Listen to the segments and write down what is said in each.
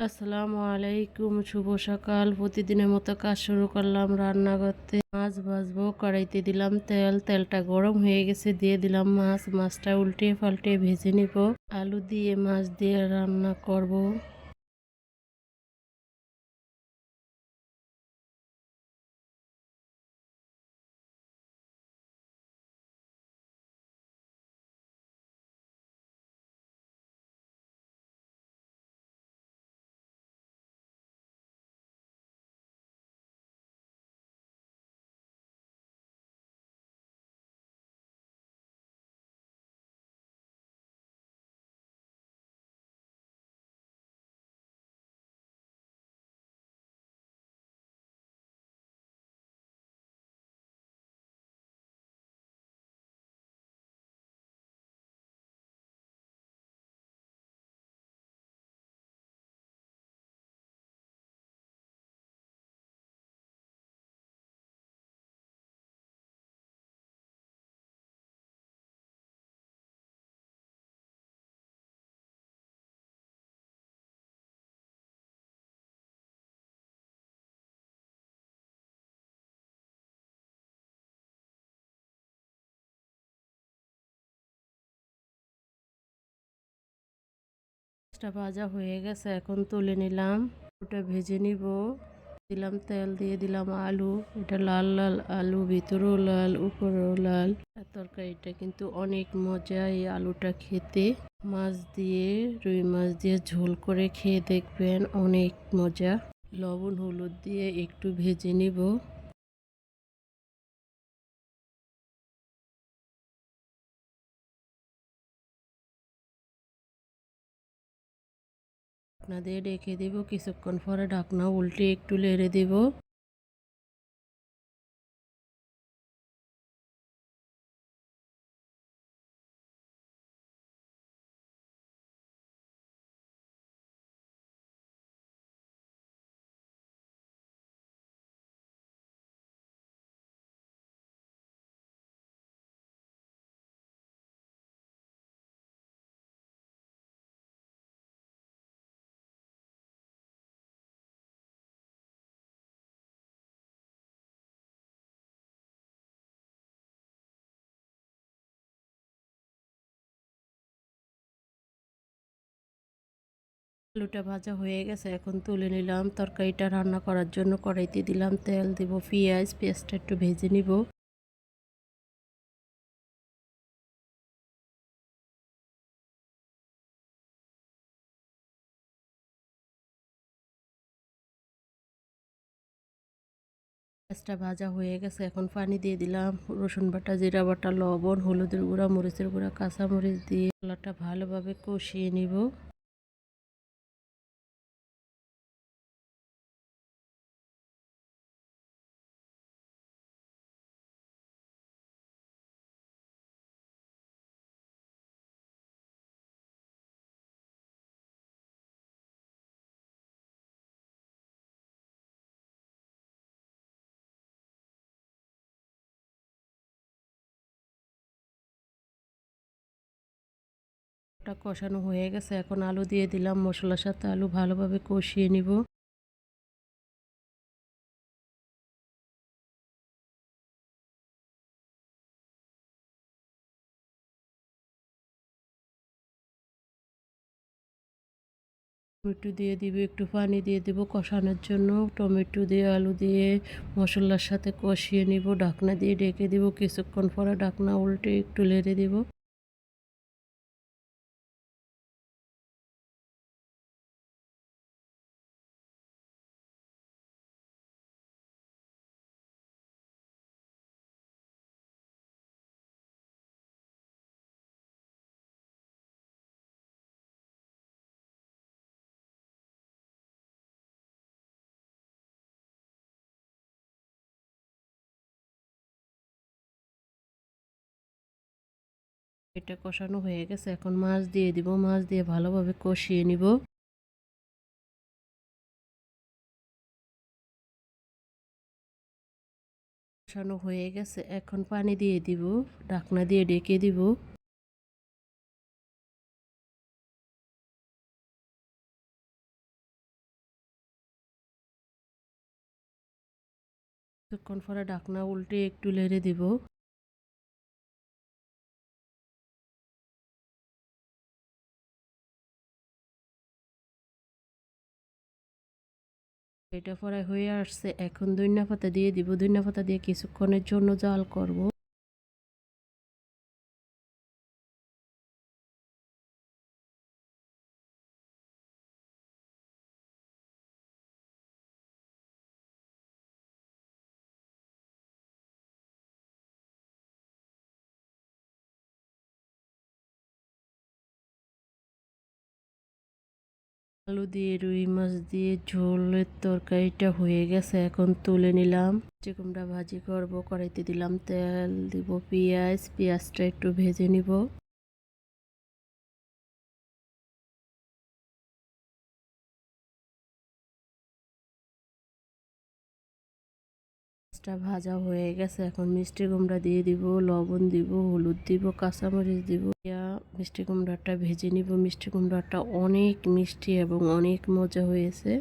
আসসালামু আলাইকুম, শুভ সকাল। প্রতিদিনের মতো কাজ শুরু করলাম রান্না করতে। মাছ ভাজবো, কড়াইতে দিলাম তেল, তেলটা গরম হয়ে গেছে, দিয়ে দিলাম মাছ। মাছটা উল্টে পাল্টে ভেজে নিব। আলু দিয়ে মাছ দিয়ে রান্না করব। মাছটা ভাজা হয়ে গেছে, এখন তুলে নিলাম। ওটা ভেজে নিব। দিলাম তেল, দিয়ে দিলাম আলু। এটা লাল লাল আলু, ভিতরেও লাল উপরেও লাল। তরকারিটা কিন্তু অনেক মজা এই আলুটা খেতে। মাছ দিয়ে, রুই মাছ দিয়ে ঝোল করে খেয়ে দেখবেন, অনেক মজা। লবণ হলুদ দিয়ে একটু ভেজে নিব। ঢাকনা দিয়ে রেখে দেব, কিছুক্ষণ পরে ঢাকনা উল্টে একটু নেড়ে দেব। আলুটা ভাজা হয়ে গেছে, এখন তুলে নিলাম। তরকারিটা রান্না করার জন্য কড়াইতে দিলাম তেল, দিব পেঁয়াজটা একটু ভেজে নিব। পেঁয়াজটা ভাজা হয়ে গেছে, এখন পানি দিয়ে দিলাম। রসুন বাটা, জিরা বাটা, লবণ, হলুদের গুঁড়া, মরিচের গুঁড়া, কাঁচামরিচ দিয়ে মশলাটা ভালোভাবে কষিয়ে নিব। ওটা কষানো হয়ে গেছে, এখন আলু দিয়ে দিলাম। মশলার সাথে আলু ভালোভাবে কষিয়ে নিব। টমেটো দিয়ে দিব, একটু পানি দিয়ে দিব কষানোর জন্য। টমেটো দিয়ে আলু দিয়ে মশলার সাথে কষিয়ে নিব। ঢাকনা দিয়ে ঢেকে দিব, কিছুক্ষণ পরে ঢাকনা উল্টে একটু নেড়ে দিব। এটা কষানো হয়ে গেছে, এখন মাছ দিয়ে দিব। মাছ দিয়ে ভালোভাবে কষিয়ে নিব। কষানো হয়ে গেছে, এখন পানি দিয়ে দিব। ঢাকনা দিয়ে ঢেকে দিব। কিছুক্ষণ পরে ঢাকনা উল্টে একটু নেড়ে দিব। এটা পরে হয়ে আসছে, এখন ধনিয়া পাতা দিয়ে দিব। ধনিয়া পাতা দিয়ে কিছুক্ষণের জন্য জাল করব। আলু দিয়ে রুই মাছ দিয়ে ঝোলের তরকারিটা হয়ে গেছে, এখন তুলে নিলাম। মিষ্টি কুমড়া ভাজি করব, কড়াইতে দিলাম তেল, দিব পেঁয়াজ, পেঁয়াজটা একটু ভেজে নিব। মাছটা ভাজা হয়ে গেছে, এখন মিষ্টি কুমড়া দিয়ে দিব, লবণ দিব, হলুদ দিব, কাঁচামরিচ দিব। মিষ্টি কুমড়াটা ভেজে নিব। মিষ্টি কুমড়াটা অনেক মিষ্টি এবং অনেক মজা হয়েছে।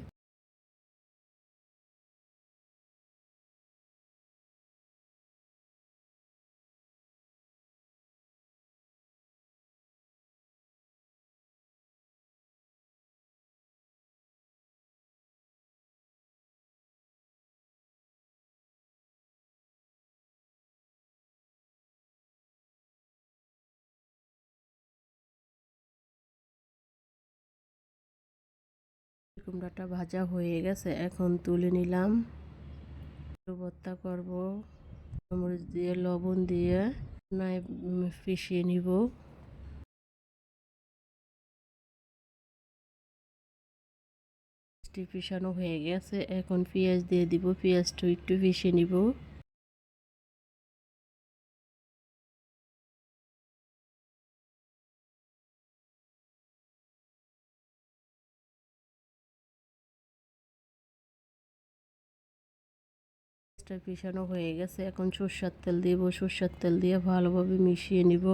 কুমড়াটা ভাজা হয়ে গেছে, এখন তুলে নিলাম। আলু ভর্তা করব, মরিচ দিয়ে লবণ দিয়ে পিষিয়ে নিব। পিষানো হয়ে গেছে, এখন পেঁয়াজ দিয়ে দিব। পেঁয়াজটা একটু পিষে নিব। পিষানো হয়ে গেছে, এখন সরষের তেল দিব। সরষের তেল দিয়ে ভালোভাবে মিশিয়ে নিব।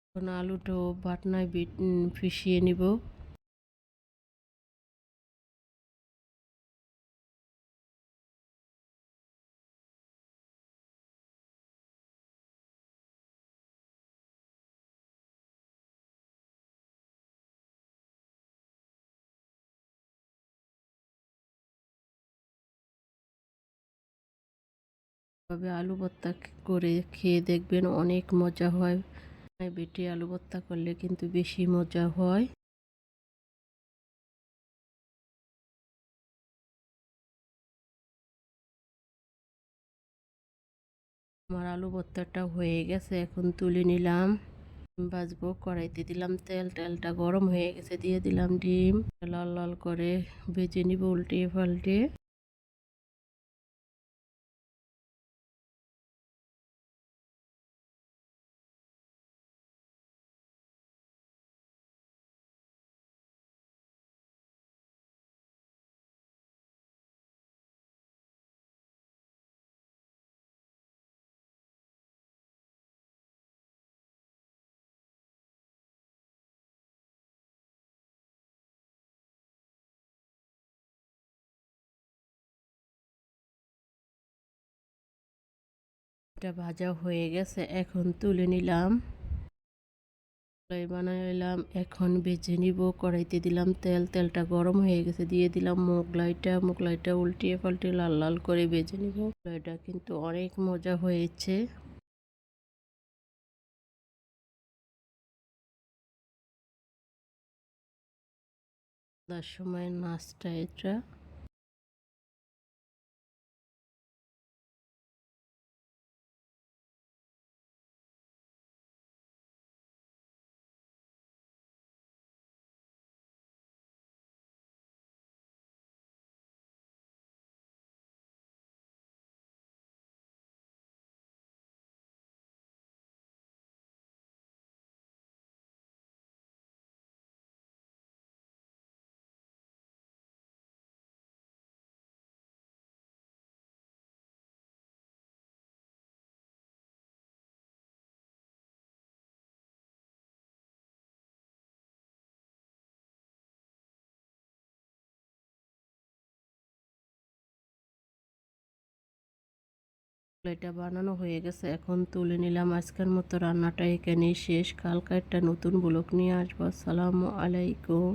এখন আলুটা বাটনায় পিষিয়ে নিব। তবে আলু ভর্তা করে খেয়ে দেখবেন, অনেক মজা হয়। বেটে আলু ভর্তা করলে কিন্তু বেশি মজা হয়। আমার আলু ভর্তাটা হয়ে গেছে, এখন তুলে নিলাম। ভাজবো, কড়াইতে দিলাম তেল, তেলটা গরম হয়ে গেছে, দিয়ে দিলাম ডিম। লাল লাল করে ভেজে নিব উল্টে পাল্টে। এটা ভাজা হয়ে গেছে, এখন তুলে নিলাম। বানাইলাম, এখন ভেজে নিব। কড়াইতে দিলাম তেল, তেলটা গরম হয়ে গেছে, দিয়ে দিলাম মোগলাইটা। মোগলাইটা উল্টিয়ে পাল্টে লাল লাল করে ভেজে নিব। এটা কিন্তু অনেক মজা হয়েছে। তার সময় নাস্তা এটা। এটা বানানো হয়ে গেছে, এখন তুলে নিলাম। আজকের মতো রান্নাটা এখানেই শেষ। কালকে একটা নতুন ব্লগ নিয়ে আসবো। আসসালামু আলাইকুম।